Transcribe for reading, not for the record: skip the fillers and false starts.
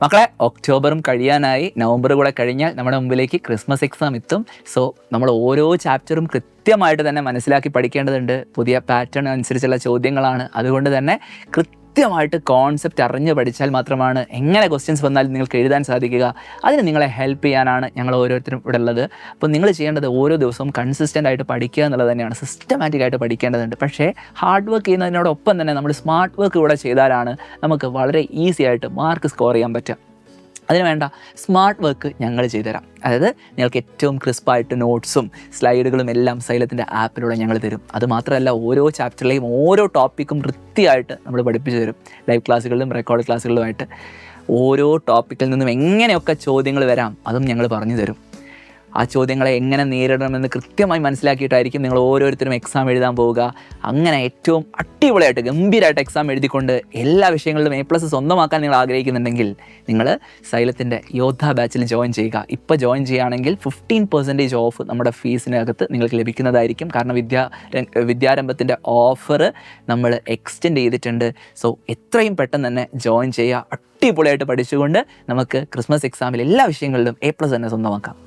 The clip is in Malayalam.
മക്കളെ, ഒക്ടോബറും കഴിയാനായി, നവംബർ കൂടെ കഴിഞ്ഞാൽ നമ്മുടെ മുമ്പിലേക്ക് ക്രിസ്മസ് എക്സാം എത്തും. സോ നമ്മൾ ഓരോ ചാപ്റ്ററും കൃത്യമായിട്ട് തന്നെ മനസ്സിലാക്കി പഠിക്കേണ്ടതുണ്ട്. പുതിയ പാറ്റേൺ അനുസരിച്ചുള്ള ചോദ്യങ്ങളാണ്. അതുകൊണ്ട് തന്നെ കൃത്യമായിട്ട് കോൺസെപ്റ്റ് അറിഞ്ഞ് പഠിച്ചാൽ മാത്രമാണ് എങ്ങനെ ക്വസ്റ്റ്യൻസ് വന്നാലും നിങ്ങൾക്ക് എഴുതാൻ സാധിക്കുക. അതിന് നിങ്ങളെ ഹെൽപ്പ് ചെയ്യാനാണ് ഞങ്ങൾ ഓരോരുത്തരും ഇവിടെ ഉള്ളത്. അപ്പോൾ നിങ്ങൾ ചെയ്യേണ്ടത് ഓരോ ദിവസവും കൺസിസ്റ്റൻ്റ് ആയിട്ട് പഠിക്കുക എന്നുള്ളത് തന്നെയാണ്. സിസ്റ്റമാറ്റിക് ആയിട്ട് പഠിക്കേണ്ടതുണ്ട്. പക്ഷേ ഹാർഡ് വർക്ക് ചെയ്യുന്നതിനോടൊപ്പം തന്നെ നമ്മൾ സ്മാർട്ട് വർക്ക് കൂടെ ചെയ്താലാണ് നമുക്ക് വളരെ ഈസി ആയിട്ട് മാർക്ക് സ്കോർ ചെയ്യാൻ പറ്റുക. അതിന് വേണ്ട സ്മാർട്ട് വർക്ക് ഞങ്ങൾ ചെയ്തുതരാം. അതായത് നിങ്ങൾക്ക് ഏറ്റവും ക്രിസ്പായിട്ട് നോട്ട്സും സ്ലൈഡുകളും എല്ലാം സൈലത്തിൻ്റെ ആപ്പിലൂടെ ഞങ്ങൾ തരും. അതുമാത്രമല്ല, ഓരോ ചാപ്റ്ററിലെയും ഓരോ ടോപ്പിക്കും വൃത്തിയായിട്ട് നമ്മൾ പഠിപ്പിച്ചു തരും. ലൈവ് ക്ലാസ്സുകളിലും റെക്കോർഡ് ക്ലാസ്സുകളുമായിട്ട് ഓരോ ടോപ്പിക്കിൽ നിന്നും എങ്ങനെയൊക്കെ ചോദ്യങ്ങൾ വരാം അതും ഞങ്ങൾ പറഞ്ഞു തരും. ആ ചോദ്യങ്ങളെ എങ്ങനെ നേരിടണമെന്ന് കൃത്യമായി മനസ്സിലാക്കിയിട്ടായിരിക്കും നിങ്ങൾ ഓരോരുത്തരും എക്സാം എഴുതാൻ പോവുക. അങ്ങനെ ഏറ്റവും അടിപൊളിയായിട്ട് ഗംഭീരമായിട്ട് എക്സാം എഴുതിക്കൊണ്ട് എല്ലാ വിഷയങ്ങളിലും A+ സ്വന്തമാക്കാൻ നിങ്ങൾ ആഗ്രഹിക്കുന്നുണ്ടെങ്കിൽ നിങ്ങൾ സൈലത്തിൻ്റെ യോദ്ധ ബാച്ചിൽ ജോയിൻ ചെയ്യുക. ഇപ്പോൾ ജോയിൻ ചെയ്യുകയാണെങ്കിൽ 15% ഓഫ് നമ്മുടെ ഫീസിനകത്ത് നിങ്ങൾക്ക് ലഭിക്കുന്നതായിരിക്കും. കാരണം വിദ്യാരംഭത്തിൻ്റെ ഓഫർ നമ്മൾ എക്സ്റ്റെൻഡ് ചെയ്തിട്ടുണ്ട്. സോ എത്രയും പെട്ടെന്ന് തന്നെ ജോയിൻ ചെയ്യുക. അടിപൊളിയായിട്ട് പഠിച്ചുകൊണ്ട് നമുക്ക് ക്രിസ്മസ് എക്സാമിൽ എല്ലാ വിഷയങ്ങളിലും A+ തന്നെ സ്വന്തമാക്കാം.